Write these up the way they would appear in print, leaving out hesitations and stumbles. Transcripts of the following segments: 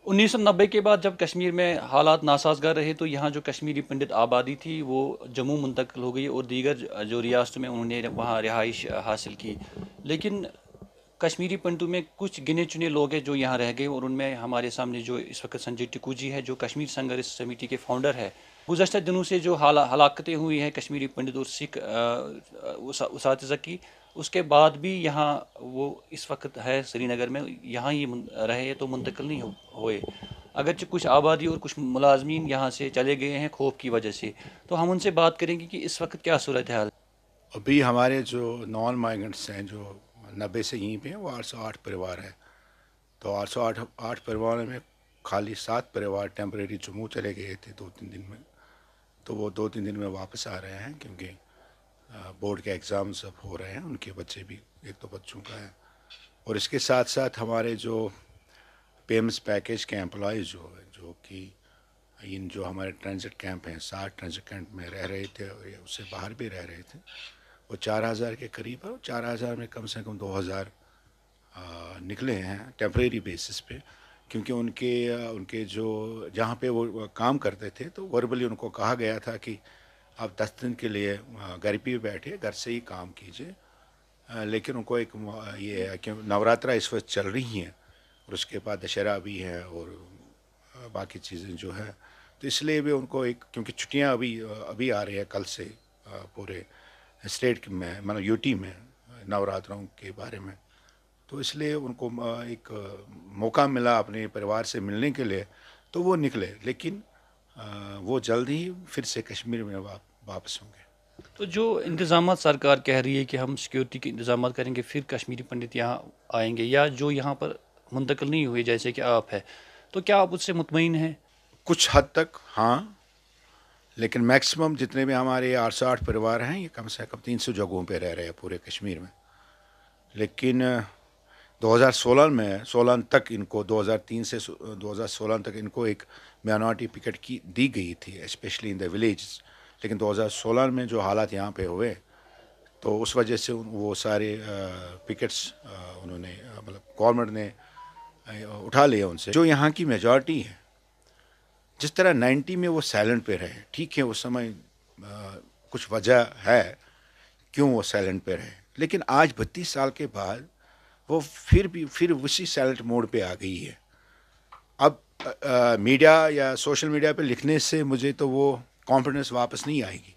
1990 کے بعد جب کشمیر میں حالات ناسازگار رہے تو یہاں جو کشمیری پنڈت آبادی تھی وہ جموں منتقل ہو گئی اور دیگر جو ریاستوں میں انہوں نے وہاں رہائش حاصل کی، لیکن کشمیری پنڈتوں میں کچھ گنے چنے لوگ ہیں جو یہاں رہ گئے، اور ان میں ہمارے سامنے جو اس وقت سنجے ٹکو جی ہے جو کشمیر سنگھرش سمیتی کے فاؤنڈر ہے۔ گزشتہ دنوں سے جو ہلاکتیں ہوئی ہیں کشمیری پنڈت اور سکھ اساتذہ کی، اس کے بعد بھی یہاں وہ اس وقت ہے سری نگر میں، یہاں ہی رہے تو منتقل نہیں ہوئے، اگرچہ کچھ آبادی اور کچھ ملازمین یہاں سے چلے گئے ہیں خوف کی وجہ سے۔ تو ہم ان سے بات کریں گے کہ اس وقت کیا صورتحال ہے۔ ابھی ہمارے جو نان مائیگرنٹس ہیں جو 90 سے یہیں پہ ہیں وہ 808 پریوار ہے. تو 808 پریواروں میں خالی 7 پریوار ٹیمپریری جموں چلے گئے تھے 2-3 دن میں. تو وہ 2-3 دن میں واپس آ رہے ہیں کیونکہ بورڈ کے ایگزامز اب ہو رہے ہیں. ان کے بچے بھی ایک دو بچوں کا ہے. اور اس کے ساتھ ساتھ ہمارے جو پیمنٹس پیکیج کے امپلائیز جو کہ ان جو ہمارے ٹرانزٹ کیمپ ہیں 60 ٹرانزٹ کیمپ میں رہ رہے تھے اور اس سے باہر بھی رہ رہے تھے، وہ 4000 کے قریب ہے. اور 4000 میں کم سے کم 2000 نکلے ہیں ٹیمپریری بیسس پہ، کیونکہ ان کے جو جہاں پہ وہ کام کرتے تھے تو وربلی ان کو کہا گیا تھا کہ آپ 10 دن کے لیے گھر پہ بیٹھے، گھر سے ہی کام کیجیے. لیکن ان کو ایک یہ ہے کہ نوراترا اس وقت چل رہی ہیں اور اس کے بعد دشہرا بھی ہے اور باقی چیزیں جو ہے، تو اس لیے بھی ان کو ایک کیونکہ چھٹیاں ابھی آ رہی ہیں کل سے پورے اسٹیٹ میں مطلب یو ٹی میں نوراتروں کے بارے میں، تو اس لیے ان کو ایک موقع ملا اپنے پریوار سے ملنے کے لیے تو وہ نکلے. لیکن وہ جلد ہی پھر سے کشمیر میں واپس ہوں گے. تو جو انتظامات سرکار کہہ رہی ہے کہ ہم سیکیورٹی کے انتظامات کریں گے پھر کشمیری پنڈت یہاں آئیں گے، یا جو یہاں پر منتقل نہیں ہوئے جیسے کہ آپ ہے، تو کیا آپ اس سے مطمئن ہیں؟ کچھ حد تک ہاں، لیکن میکسیمم جتنے بھی ہمارے 808 پریوار ہیں یہ کم سے کم 300 جگہوں پہ رہ رہے ہیں پورے کشمیر میں. لیکن 2016 تک ان کو 2003 سے 2016 تک ان کو ایک مائنورٹی پکٹ کی دی گئی تھی اسپیشلی ان دا ولیجز. لیکن 2016 میں جو حالات یہاں پہ ہوئے تو اس وجہ سے وہ سارے پکٹس انہوں نے مطلب گورنمنٹ نے اٹھا لیا ان سے. جو یہاں کی میجورٹی ہے جس طرح 90 میں وہ سائلنٹ پہ رہے، ٹھیک ہے اس سمے کچھ وجہ ہے کیوں وہ سائلنٹ پہ رہے، لیکن آج 32 سال کے بعد وہ پھر اسی سائلنٹ موڈ پہ آ گئی ہے. اب میڈیا یا سوشل میڈیا پہ لکھنے سے مجھے تو وہ کانفیڈنس واپس نہیں آئے گی.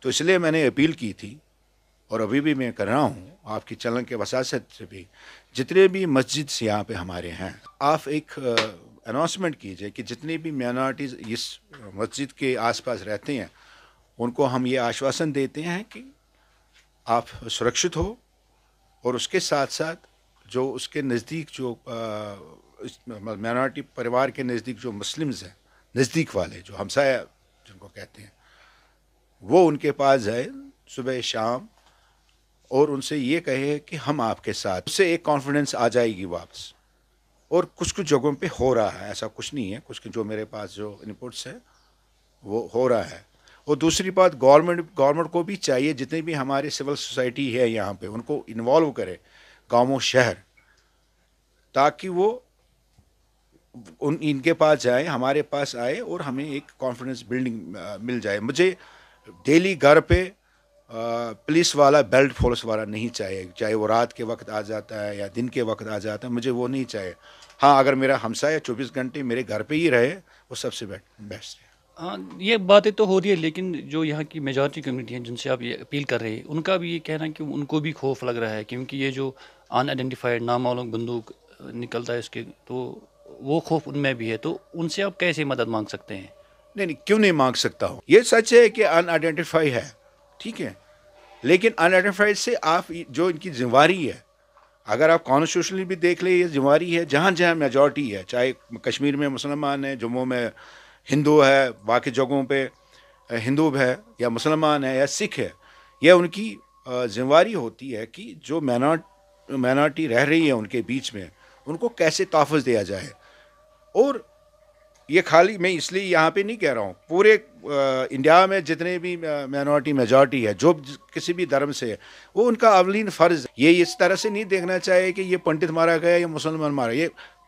تو اس لیے میں نے اپیل کی تھی اور ابھی بھی میں کر رہا ہوں آپ کی چینل کے وساطت سے بھی، جتنے بھی مسجد یہاں پہ ہمارے ہیں آپ ایک اناؤنسمنٹ کیجئے کہ جتنے بھی مائنورٹیز اس مسجد کے آس پاس رہتے ہیں ان کو ہم یہ آشواسن دیتے ہیں کہ آپ سرکشت ہو، اور اس کے ساتھ ساتھ جو اس کے نزدیک جو مائنورٹی پریوار کے نزدیک جو مسلمز ہیں نزدیک والے جو ہمسایہ جن کو کہتے ہیں وہ ان کے پاس جائے صبح شام اور ان سے یہ کہے کہ ہم آپ کے ساتھ، اس سے ایک کانفیڈنس آ جائے گی واپس. اور کچھ جگہوں پہ ہو رہا ہے، ایسا کچھ نہیں ہے، کچھ جو میرے پاس جو انپٹس ہے وہ ہو رہا ہے. اور دوسری بات گورنمنٹ کو بھی چاہیے جتنے بھی ہمارے سول سوسائٹی ہے یہاں پہ ان کو انوالو کرے گاؤں و شہر، تاکہ وہ ان کے پاس جائیں، ہمارے پاس آئے اور ہمیں ایک کانفیڈنس بلڈنگ مل جائے. مجھے ڈیلی گھر پہ پولیس والا بیلٹ فورس والا نہیں چاہیے، چاہے وہ رات کے وقت آ جاتا ہے یا دن کے وقت آ جاتا ہے، مجھے وہ نہیں چاہیے. ہاں اگر میرا ہمسایہ 24 گھنٹے میرے گھر پہ ہی رہے وہ سب سے بیسٹ ہے. ہاں یہ باتیں تو ہو رہی ہے، لیکن جو یہاں کی میجورٹی کمیونٹی ہیں جن سے آپ یہ اپیل کر رہے ہیں ان کا بھی یہ کہنا ہے کہ ان کو بھی خوف لگ رہا ہے، کیونکہ یہ جو ان آئیڈینٹیفائڈ نامعلوم بندوق نکلتا ہے اس کے، تو وہ خوف ان میں بھی ہے. تو ان سے آپ کیسے مدد مانگ سکتے ہیں؟ نہیں کیوں نہیں مانگ سکتا ہوں. یہ سچ ہے کہ ان آئیڈینٹیفائی ہے، ٹھیک ہے، لیکن ان آئیڈینٹیفائڈ سے آپ جو ان کی ذمہ داری ہے، اگر آپ کانسٹیٹیوشنلی بھی دیکھ لیں یہ ذمہ داری ہے جہاں جہاں میجورٹی ہے، چاہے کشمیر میں مسلمان ہے، جموں میں ہندو ہے، باقی جگہوں پہ ہندو ہے یا مسلمان ہے یا سکھ ہے، یہ ان کی ذمہ داری ہوتی ہے کہ جو مائنورٹی رہ رہی ہے ان کے بیچ میں ان کو کیسے تحفظ دیا جائے. اور یہ خالی میں اس لیے یہاں پہ نہیں کہہ رہا ہوں، پورے انڈیا میں جتنے بھی مائنورٹی میجورٹی ہے جو کسی بھی دھرم سے ہے وہ ان کا اولین فرض ہے. یہ اس طرح سے نہیں دیکھنا چاہیے کہ یہ پنڈت مارا گیا یا مسلمان مارا، یہ